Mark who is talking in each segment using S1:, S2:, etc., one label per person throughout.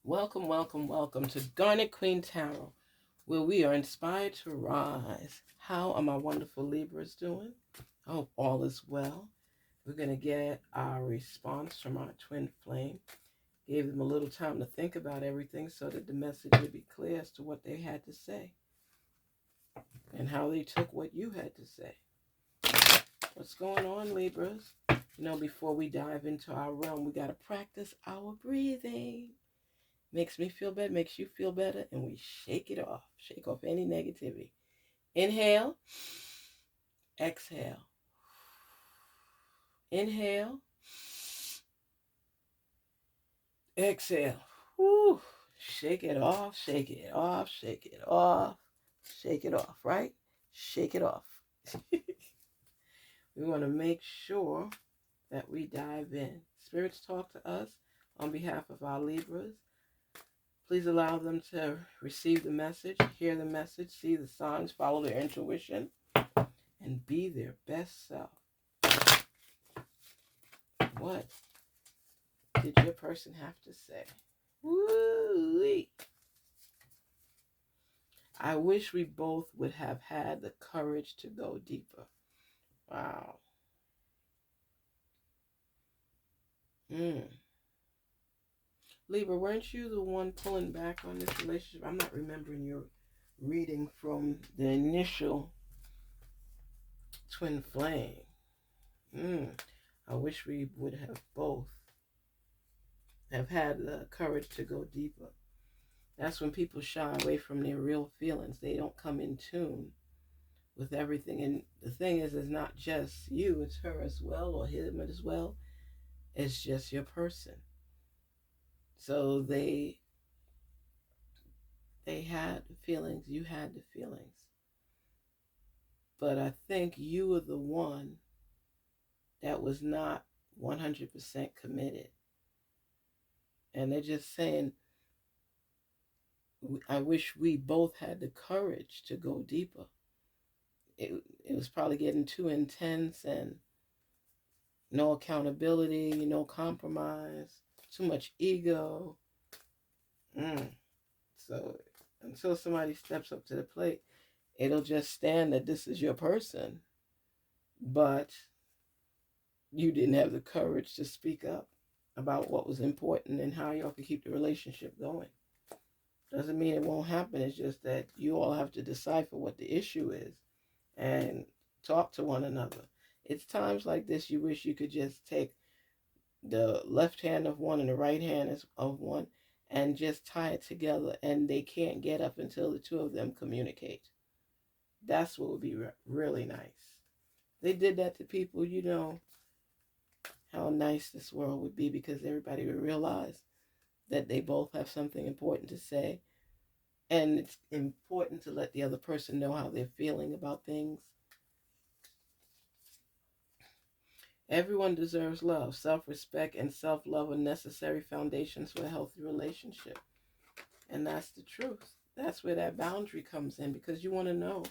S1: Welcome, welcome, welcome to Garnetqueentarot, where we are inspired to rise. How are my wonderful Libras doing? I hope all is well. We're going to get our response from our twin flame. Gave them a little time to think about everything so that the message would be clear as to what they had to say and how they took what you had to say. What's going on, Libras? Before we dive into our realm, we got to practice our breathing. Makes me feel better, makes you feel better, and we shake it off. Shake off any negativity. Inhale, exhale. Inhale, exhale. Woo. Shake it off, shake it off, shake it off, shake it off, right? Shake it off. We want to make sure that we dive in. Spirits talk to us on behalf of our Libras. Please allow them to receive the message, hear the message, see the signs, follow their intuition, and be their best self. What did your person have to say? Woo-wee. I wish we both would have had the courage to go deeper. Wow. Libra, weren't you the one pulling back on this relationship? I'm not remembering your reading from the initial twin flame. I wish we would have both have had the courage to go deeper. That's when people shy away from their real feelings. They don't come in tune with everything. And the thing is, it's not just you, it's her as well, or him as well. It's just your person. So they had the feelings, you had the feelings. But I think you were the one that was not 100% committed. And they're just saying, I wish we both had the courage to go deeper. It was probably getting too intense and no accountability, no compromise, too much ego. So until somebody steps up to the plate, it'll just stand that this is your person, but you didn't have the courage to speak up about what was important and how y'all could keep the relationship going. Doesn't mean it won't happen. It's just that you all have to decipher what the issue is and talk to one another. It's times like this you wish you could just take the left hand of one and the right hand of one and just tie it together, and they can't get up until the two of them communicate. That's what would be really nice. They did that to people, how nice this world would be, because everybody would realize that they both have something important to say. And it's important to let the other person know how they're feeling about things. Everyone deserves love. Self-respect and self-love are necessary foundations for a healthy relationship. And that's the truth. That's where that boundary comes in, because you want to know.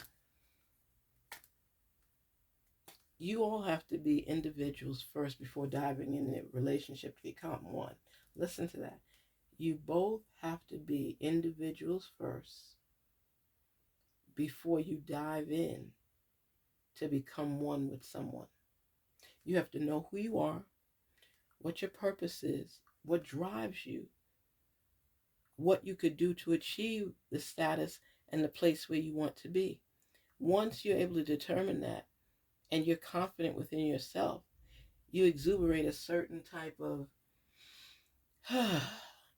S1: You all have to be individuals first before diving in a relationship to become one. Listen to that. You both have to be individuals first before you dive in to become one with someone. You have to know who you are, what your purpose is, what drives you, what you could do to achieve the status and the place where you want to be. Once you're able to determine that and you're confident within yourself, you exuberate a certain type of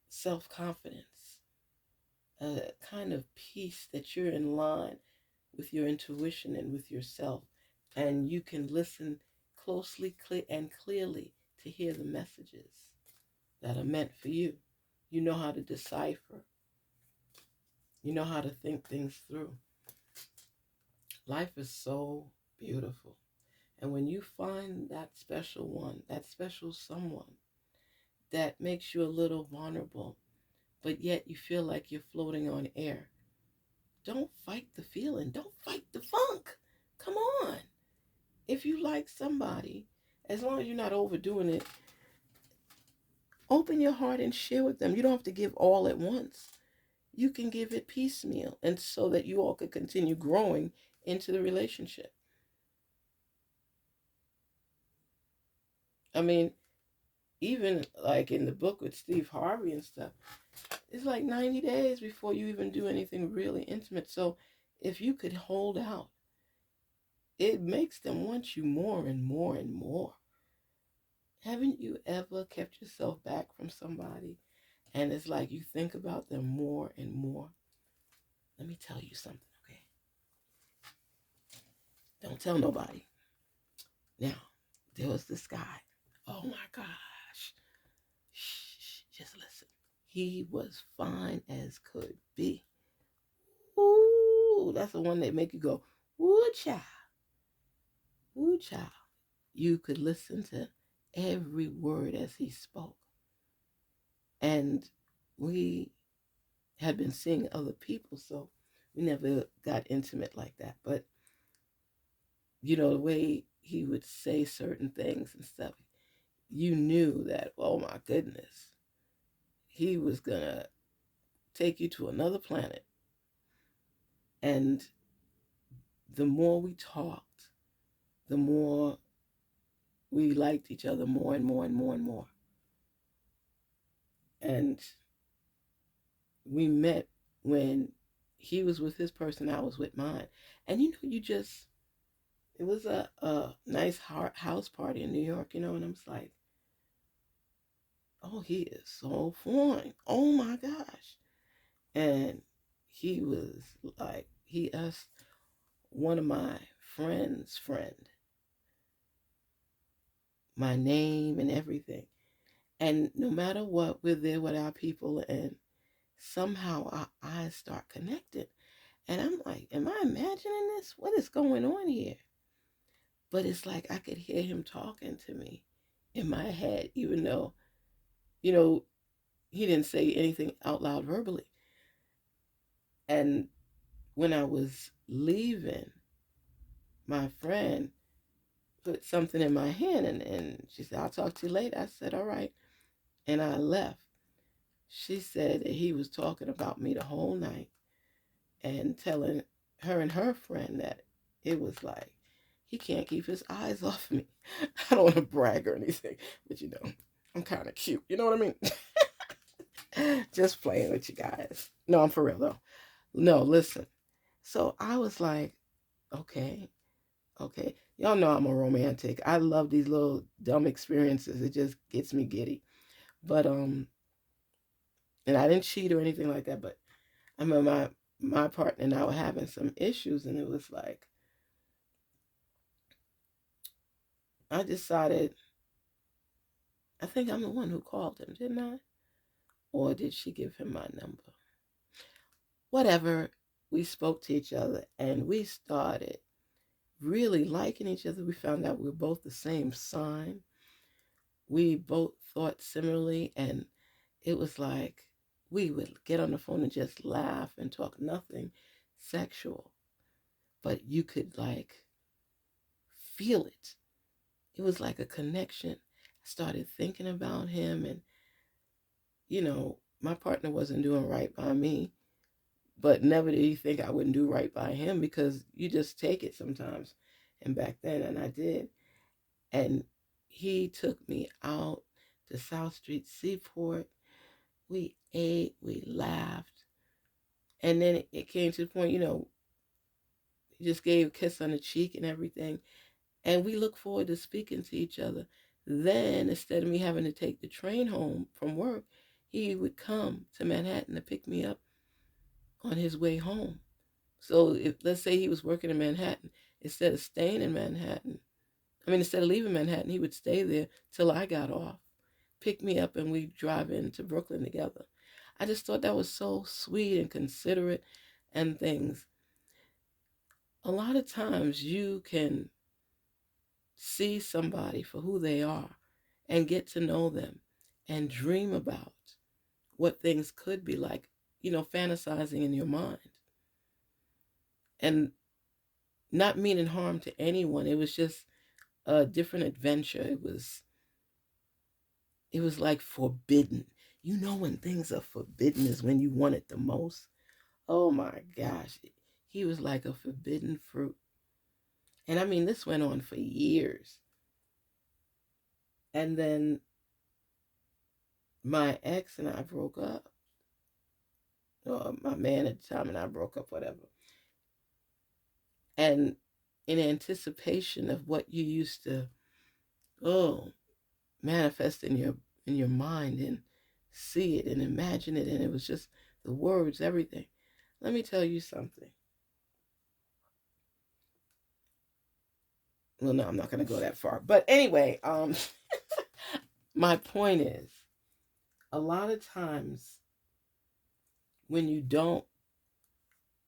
S1: self-confidence, a kind of peace that you're in line with your intuition and with yourself, and you can listen closely and clearly to hear the messages that are meant for you. You know how to decipher. You know how to think things through. Life is so beautiful. And when you find that special one, that special someone that makes you a little vulnerable, but yet you feel like you're floating on air, don't fight the feeling. Don't fight the funk. Come on. If you like somebody, as long as you're not overdoing it, Open your heart and share with them. You don't have to give all at once. You can give it piecemeal, and so that you all could continue growing into the relationship. I mean, even like in the book with Steve Harvey and stuff, it's like 90 days before you even do anything really intimate. So if you could hold out, it makes them want you more and more and more. Haven't you ever kept yourself back from somebody and it's like you think about them more and more? Let me tell you something, okay? Don't tell nobody. Now, there was this guy. Oh my gosh. Shh, just listen. He was fine as could be. Ooh, that's the one that make you go, ooh, child. Ooh, child. You could listen to every word as he spoke. And we had been seeing other people, so we never got intimate like that. But, the way he would say certain things and stuff, you knew that, oh my goodness, he was going to take you to another planet. And the more we talked, the more we liked each other more and more and more and more. And we met when he was with his person, I was with mine. And it was a nice house party in New York, and I'm just like, oh, he is so fine. Oh my gosh. And he was like, he asked one of my friend my name and everything. And no matter what, we're there with our people, and somehow our eyes start connected. And I'm like, am I imagining this? What is going on here? But it's like I could hear him talking to me in my head, even though, you know, he didn't say anything out loud verbally. And when I was leaving, my friend put something in my hand, and she said, I'll talk to you later. I said, all right. And I left. She said that he was talking about me the whole night and telling her and her friend that it was like he can't keep his eyes off me. I don't want to brag or anything, but I'm kind of cute. You know what I mean? Just playing with you guys. No, I'm for real though. No, listen. So I was like, okay, okay. Y'all know I'm a romantic. I love these little dumb experiences. It just gets me giddy. But and I didn't cheat or anything like that. But I remember my partner and I were having some issues, and it was like I decided. I think I'm the one who called him, didn't I? Or did she give him my number? Whatever. We spoke to each other, and we started really liking each other. We found out we were both the same sign. We both thought similarly, and it was like we would get on the phone and just laugh and talk, nothing sexual, but you could like feel it. It was like a connection. I started thinking about him, and my partner wasn't doing right by me, but never did he think I wouldn't do right by him, because you just take it sometimes. And back then, and I did. And he took me out to South Street Seaport. We ate, we laughed. And then it came to the point, he just gave a kiss on the cheek and everything. And we look forward to speaking to each other. Then, instead of me having to take the train home from work, he would come to Manhattan to pick me up on his way home. So if, let's say he was working in Manhattan, instead of staying in Manhattan, instead of leaving Manhattan, he would stay there till I got off, pick me up, and we'd drive into Brooklyn together. I just thought that was so sweet and considerate and things. A lot of times you can see somebody for who they are and get to know them and dream about what things could be like, fantasizing in your mind. And not meaning harm to anyone. It was just a different adventure. It was It was like forbidden. You know when things are forbidden is when you want it the most. Oh my gosh. He was like a forbidden fruit. And I mean, this went on for years. And then my ex and I broke up. Or my man at the time and I broke up, whatever. And in anticipation of what you used to, oh, manifest in your mind and see it and imagine it, and it was just the words, everything. Let me tell you something. Well, no, I'm not going to go that far. But anyway, my point is, a lot of times when you don't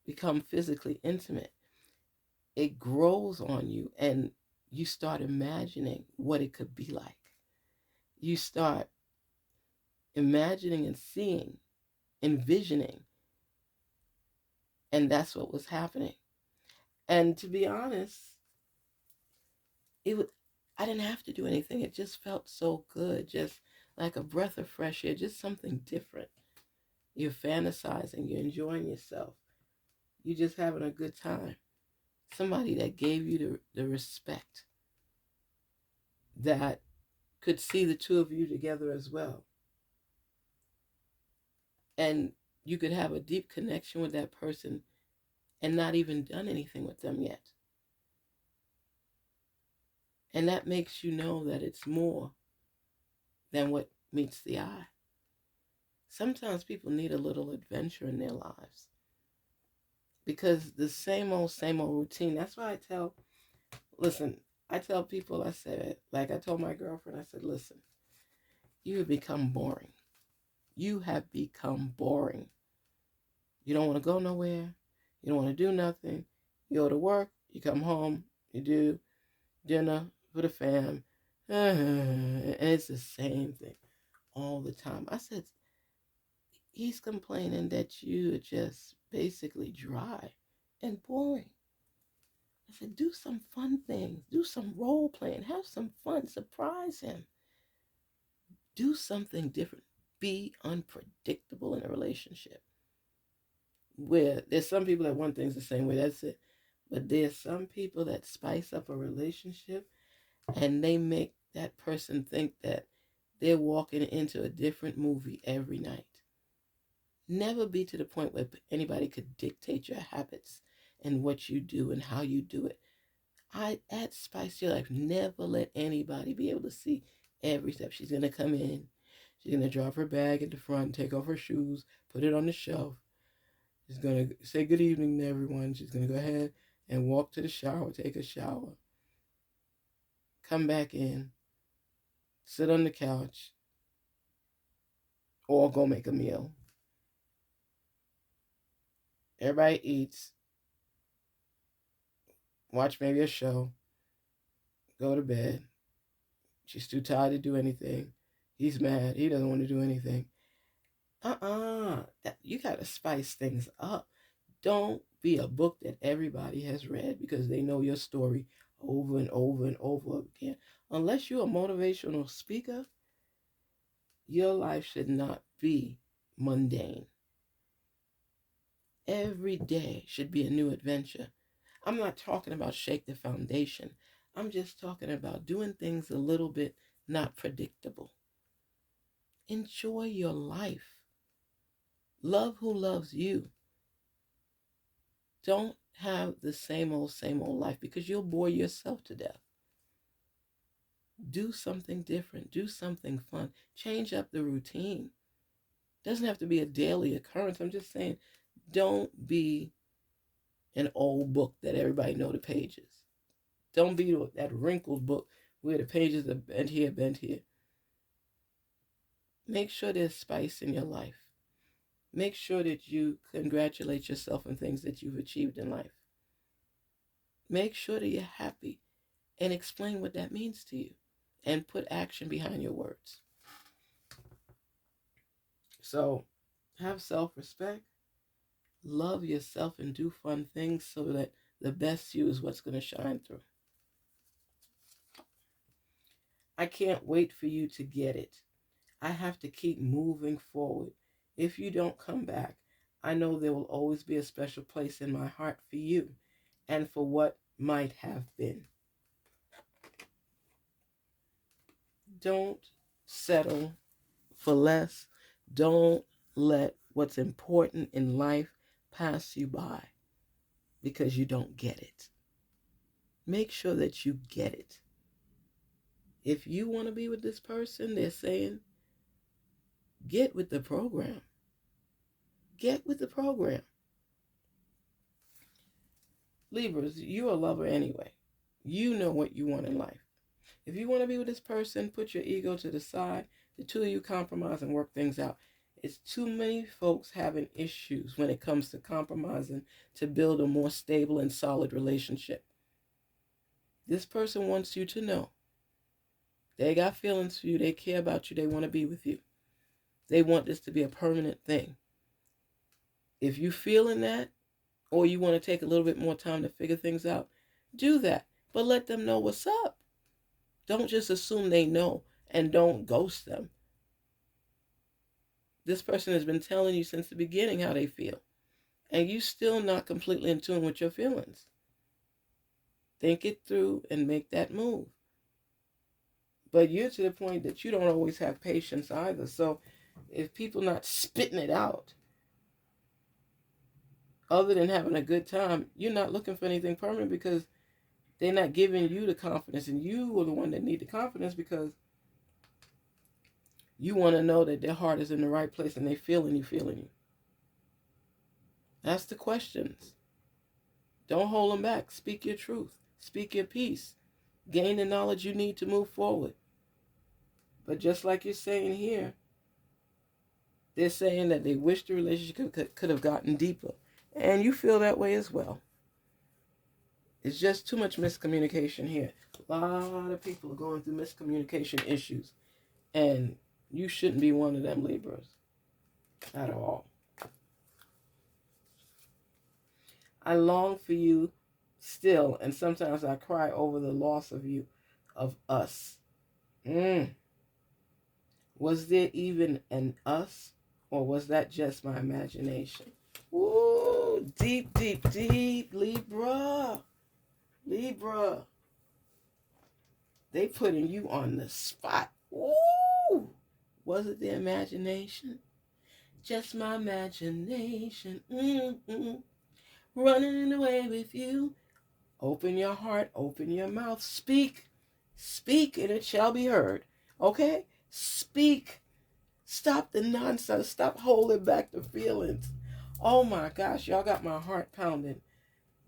S1: become physically intimate, it grows on you and you start imagining what it could be like. You start imagining and seeing, envisioning, and that's what was happening. And to be honest, it would I didn't have to do anything. It just felt so good, just like a breath of fresh air, just something different. You're fantasizing, you're enjoying yourself, you're just having a good time. Somebody that gave you the respect, that could see the two of you together as well. And you could have a deep connection with that person and not even done anything with them yet. And that makes you know that it's more than what meets the eye. Sometimes people need a little adventure in their lives because the same old routine. That's why listen, I tell people, I said, like I told my girlfriend, I said, listen, you have become boring. You have become boring. You don't want to go nowhere. You don't want to do nothing. You go to work, you come home, you do dinner for the fam, and it's the same thing all the time. I said, he's complaining that you are just basically dry and boring. I said, do some fun things. Do some role playing. Have some fun. Surprise him. Do something different. Be unpredictable in a relationship. Where there's some people that want things the same way, that's it. But there's some people that spice up a relationship and they make that person think that they're walking into a different movie every night. Never be to the point where anybody could dictate your habits and what you do and how you do it. I add spice to your life. Never let anybody be able to see every step. She's gonna come in. She's gonna drop her bag at the front, take off her shoes, put it on the shelf. She's gonna say good evening to everyone. She's gonna go ahead and walk to the shower, take a shower, come back in, sit on the couch, or go make a meal. Everybody eats, watch maybe a show, go to bed. She's too tired to do anything. He's mad. He doesn't want to do anything. You got to spice things up. Don't be a book that everybody has read because they know your story over and over and over again. Unless you're a motivational speaker, your life should not be mundane. Every day should be a new adventure. I'm not talking about shake the foundation. I'm just talking about doing things a little bit not predictable. Enjoy your life. Love who loves you. Don't have the same old life because you'll bore yourself to death. Do something different. Do something fun. Change up the routine. Doesn't have to be a daily occurrence. I'm just saying, don't be an old book that everybody know the pages. Don't be that wrinkled book where the pages are bent here, bent here. Make sure there's spice in your life. Make sure that you congratulate yourself on things that you've achieved in life. Make sure that you're happy and explain what that means to you and put action behind your words. So have self-respect, love yourself, and do fun things so that the best you is what's going to shine through. I can't wait for you to get it. I have to keep moving forward. If you don't come back, I know there will always be a special place in my heart for you and for what might have been. Don't settle for less. Don't let what's important in life pass you by because you don't get it. Make sure that you get it. If you want to be with this person, they're saying, get with the program. Get with the program. Libras, you're a lover anyway. You know what you want in life. If you want to be with this person, put your ego to the side. The two of you compromise and work things out. It's too many folks having issues when it comes to compromising to build a more stable and solid relationship. This person wants you to know they got feelings for you. They care about you. They want to be with you. They want this to be a permanent thing. If you feeling that, or you want to take a little bit more time to figure things out, do that. But let them know what's up. Don't just assume they know and don't ghost them. This person has been telling you since the beginning how they feel, and you still not completely in tune with your feelings. Think it through and make that move. But you're to the point that you don't always have patience either. So if people not spitting it out, other than having a good time, you're not looking for anything permanent because they're not giving you the confidence, and you are the one that need the confidence because you want to know that their heart is in the right place and they feeling you. Ask the questions. Don't hold them back. Speak your truth. Speak your peace. Gain the knowledge you need to move forward. But just like you're saying here, they're saying that they wish the relationship could have gotten deeper. And you feel that way as well. It's just too much miscommunication here. A lot of people are going through miscommunication issues. And you shouldn't be one of them, Libras. At all. I long for you still, and sometimes I cry over the loss of you, of us. Was there even an us, or was that just my imagination? Ooh, deep, deep, deep, Libra. Libra. They putting you on the spot. Ooh, was it the imagination? Just my imagination. Running away with you. Open your heart, open your mouth, speak. Speak and it shall be heard. Okay? Speak. Stop the nonsense. Stop holding back the feelings. Oh my gosh, y'all got my heart pounding.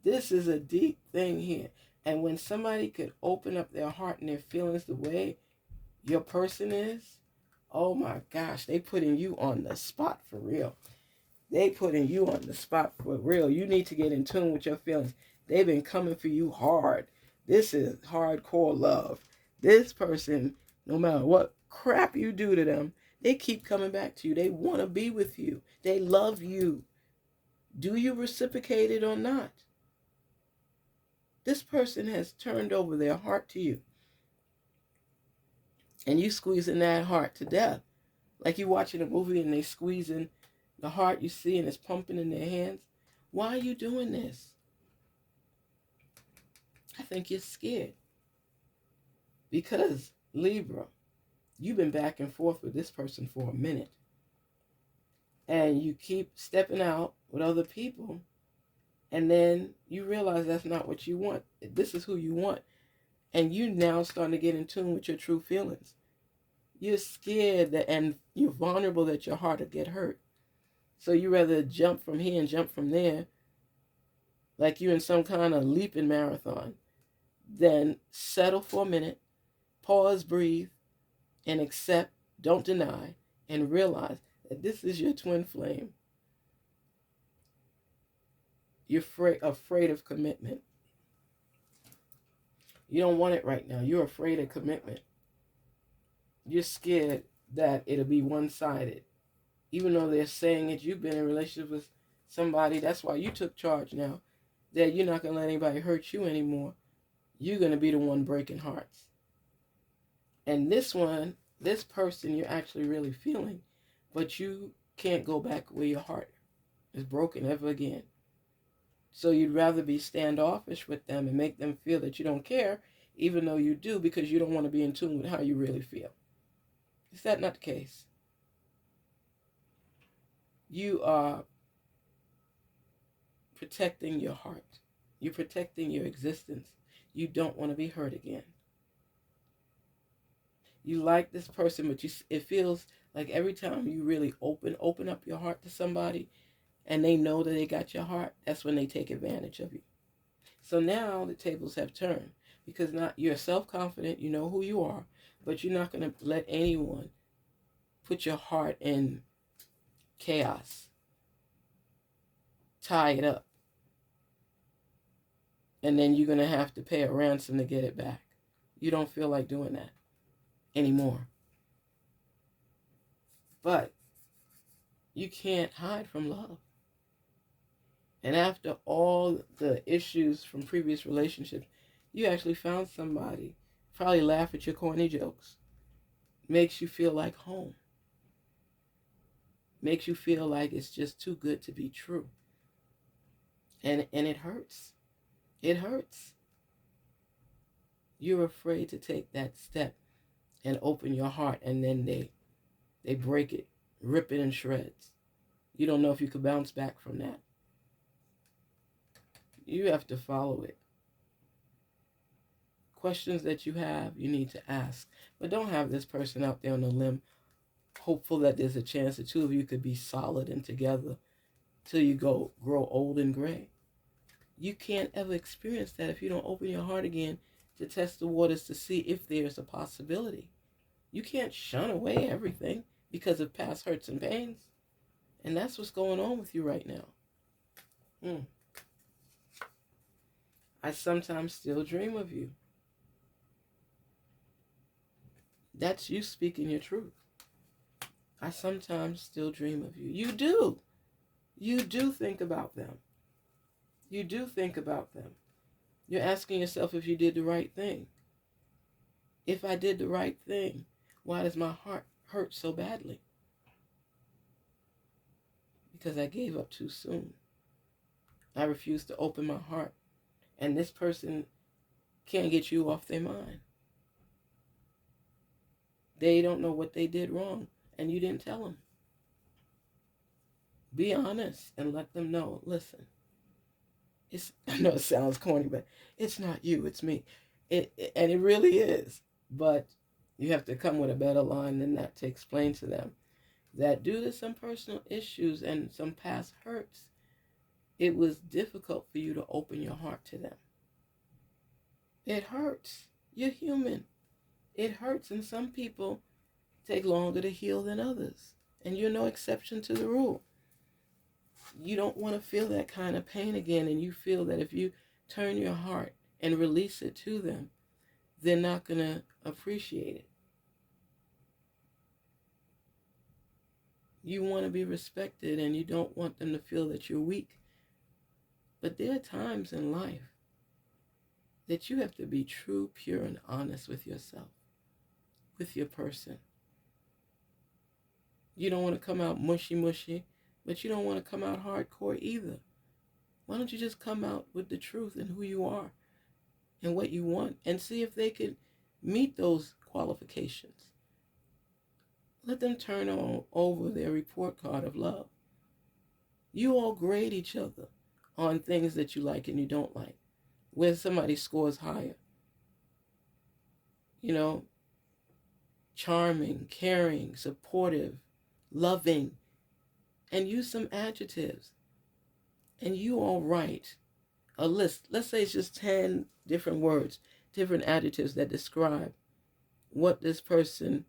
S1: This is a deep thing here. And when somebody could open up their heart and their feelings the way your person is, oh my gosh, they putting you on the spot for real. They putting you on the spot for real. You need to get in tune with your feelings. They've been coming for you hard. This is hardcore love. This person, no matter what crap you do to them, they keep coming back to you. They want to be with you. They love you. Do you reciprocate it or not? This person has turned over their heart to you. And you squeezing that heart to death. Like you watching a movie and they squeezing the heart you see and it's pumping in their hands. Why are you doing this? I think you're scared. Because, Libra, you've been back and forth with this person for a minute. And you keep stepping out with other people. And then you realize that's not what you want. This is who you want. And you now starting to get in tune with your true feelings. You're scared that, and you're vulnerable that your heart will get hurt. So you rather jump from here and jump from there, like you're in some kind of leaping marathon, than settle for a minute, pause, breathe, and accept, don't deny, and realize that this is your twin flame. You're afraid of commitment. You don't want it right now. You're afraid of commitment. You're scared that it'll be one-sided. Even though they're saying that you've been in a relationship with somebody, that's why you took charge now, that you're not going to let anybody hurt you anymore. You're going to be the one breaking hearts. And this one, this person you're actually really feeling, but you can't go back where your heart is broken ever again. So you'd rather be standoffish with them and make them feel that you don't care, even though you do, because you don't want to be in tune with how you really feel. Is that not the case? You are protecting your heart. You're protecting your existence. You don't want to be hurt again. You like this person, but it feels like every time you really open up your heart to somebody and they know that they got your heart, that's when they take advantage of you. So now the tables have turned, because now you're self-confident, you know who you are, but you're not going to let anyone put your heart in chaos, tie it up, and then you're going to have to pay a ransom to get it back. You don't feel like doing that anymore. But you can't hide from love. And after all the issues from previous relationships, you actually found somebody, probably laugh at your corny jokes, makes you feel like home, makes you feel like it's just too good to be true. And it hurts. It hurts. You're afraid to take that step and open your heart, and then they break it, rip it in shreds. You don't know if you could bounce back from that. You have to follow it. Questions that you have, you need to ask. But don't have this person out there on a limb, hopeful that there's a chance the two of you could be solid and together till you grow old and gray. You can't ever experience that if you don't open your heart again to test the waters to see if there's a possibility. You can't shun away everything because of past hurts and pains. And that's what's going on with you right now. I sometimes still dream of you. That's you speaking your truth. I sometimes still dream of you. You do. You do think about them. You do think about them. You're asking yourself if you did the right thing. If I did the right thing, why does my heart hurt so badly? Because I gave up too soon. I refused to open my heart. And this person can't get you off their mind. They don't know what they did wrong, and you didn't tell them. Be honest and let them know, listen, I know it sounds corny, but it's not you, it's me. And it really is. But you have to come with a better line than that to explain to them that due to some personal issues and some past hurts, it was difficult for you to open your heart to them. It hurts. You're human. It hurts, and some people take longer to heal than others. And you're no exception to the rule. You don't want to feel that kind of pain again, and you feel that if you turn your heart and release it to them, they're not going to appreciate it. You want to be respected, and you don't want them to feel that you're weak. But there are times in life that you have to be true, pure, and honest with yourself, with your person. You don't want to come out mushy, but you don't want to come out hardcore either. Why don't you just come out with the truth and who you are and what you want, and see if they can meet those qualifications. Let them turn over their report card of love. You all grade each other on things that you like and you don't like, where somebody scores higher. You know, charming, caring, supportive, loving, and use some adjectives. And you all write a list. Let's say it's just 10 different words, different adjectives that describe what this person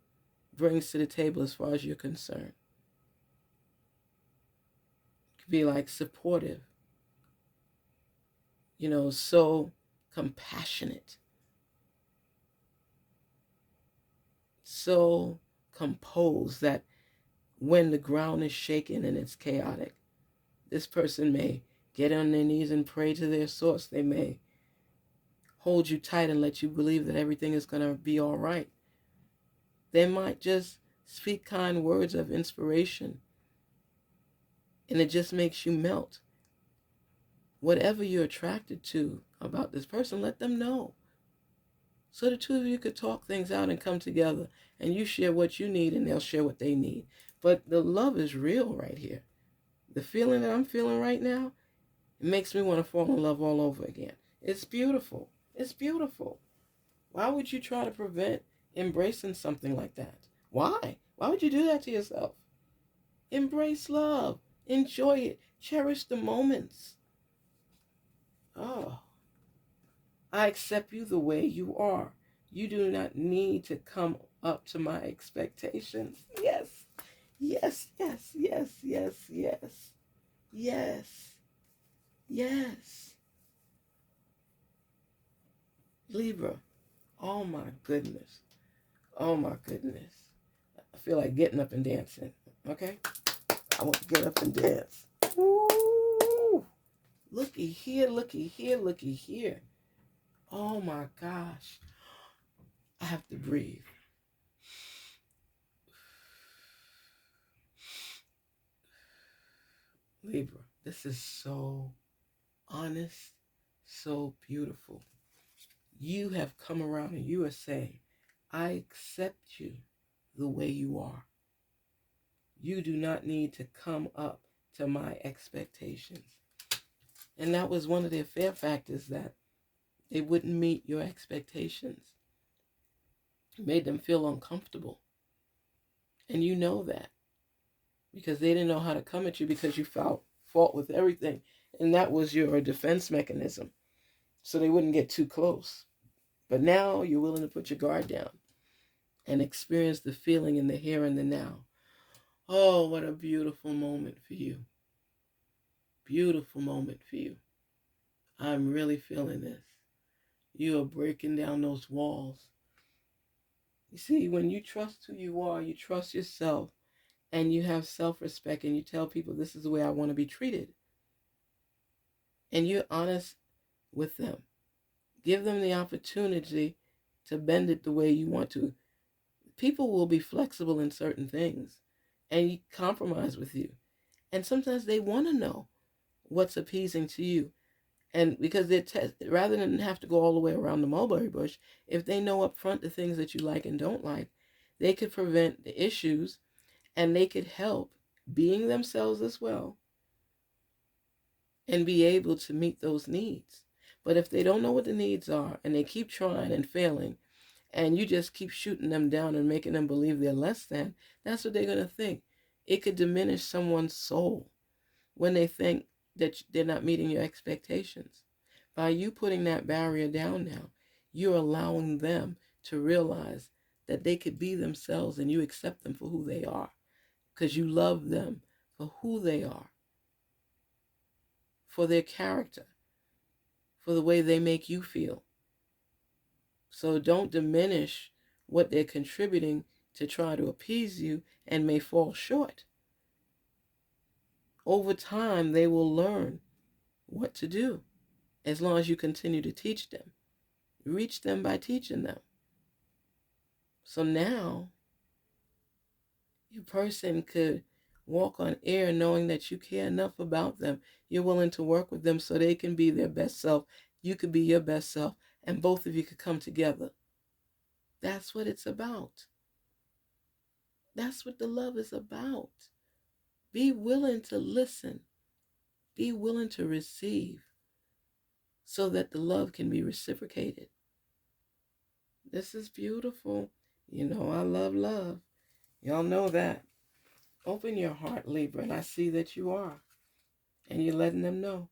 S1: brings to the table as far as you're concerned. It could be like supportive, so compassionate, so composed that when the ground is shaking and it's chaotic, this person may get on their knees and pray to their source. They may hold you tight and let you believe that everything is going to be all right. They might just speak kind words of inspiration, and it just makes you melt. Whatever you're attracted to about this person, let them know. So the two of you could talk things out and come together, and you share what you need and they'll share what they need. But the love is real right here. The feeling that I'm feeling right now, it makes me want to fall in love all over again. It's beautiful. It's beautiful. Why would you try to prevent embracing something like that? Why? Why would you do that to yourself? Embrace love. Enjoy it. Cherish the moments. Oh, I accept you the way you are. You do not need to come up to my expectations. Yes, yes, yes, yes, yes, yes, yes, yes. Libra, oh my goodness. Oh my goodness. I feel like getting up and dancing. Okay? I want to get up and dance. Woo! Looky here, looky here, looky here. Oh my gosh. I have to breathe. Libra, this is so honest, so beautiful. You have come around and you are saying, I accept you the way you are. You do not need to come up to my expectations. And that was one of their fear factors, that they wouldn't meet your expectations. It made them feel uncomfortable. And you know that because they didn't know how to come at you because you found fault with everything. And that was your defense mechanism. So they wouldn't get too close. But now you're willing to put your guard down and experience the feeling in the here and the now. Oh, what a beautiful moment for you. Beautiful moment for you. I'm really feeling this. You are breaking down those walls. You see, when you trust who you are, you trust yourself, and you have self-respect, and you tell people this is the way I want to be treated. And you're honest with them. Give them the opportunity to bend it the way you want to. People will be flexible in certain things and you compromise with you. And sometimes they want to know what's appeasing to you. And because rather than have to go all the way around the mulberry bush, if they know up front the things that you like and don't like, they could prevent the issues and they could help being themselves as well and be able to meet those needs. But if they don't know what the needs are and they keep trying and failing, and you just keep shooting them down and making them believe they're less than, that's what they're going to think. It could diminish someone's soul when they think that they're not meeting your expectations. By you putting that barrier down now, you're allowing them to realize that they could be themselves and you accept them for who they are because you love them for who they are, for their character, for the way they make you feel. So don't diminish what they're contributing to try to appease you and may fall short. Over time, they will learn what to do as long as you continue to teach them. Reach them by teaching them. So now, your person could walk on air knowing that you care enough about them. You're willing to work with them so they can be their best self. You could be your best self, and both of you could come together. That's what it's about. That's what the love is about. Be willing to listen. Be willing to receive so that the love can be reciprocated. This is beautiful. You know I love love. Y'all know that. Open your heart, Libra, and I see that you are. And you're letting them know,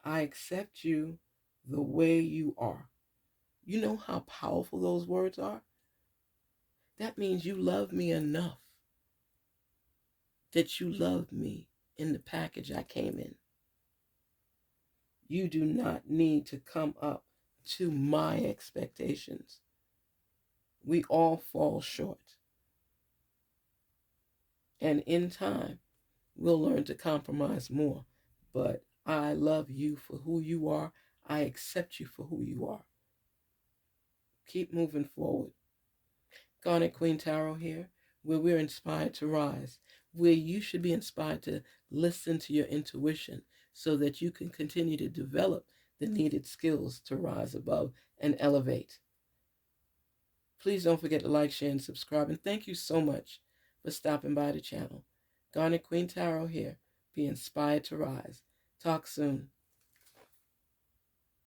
S1: I accept you the way you are. You know how powerful those words are? That means you love me enough that you love me in the package I came in. You do not need to come up to my expectations. We all fall short. And in time, we'll learn to compromise more. But I love you for who you are. I accept you for who you are. Keep moving forward. Garnet Queen Tarot here, where we're inspired to rise, where you should be inspired to listen to your intuition so that you can continue to develop the needed skills to rise above and elevate. Please don't forget to like, share, and subscribe. And thank you so much for stopping by the channel. Garnet Queen Tarot here. Be inspired to rise. Talk soon.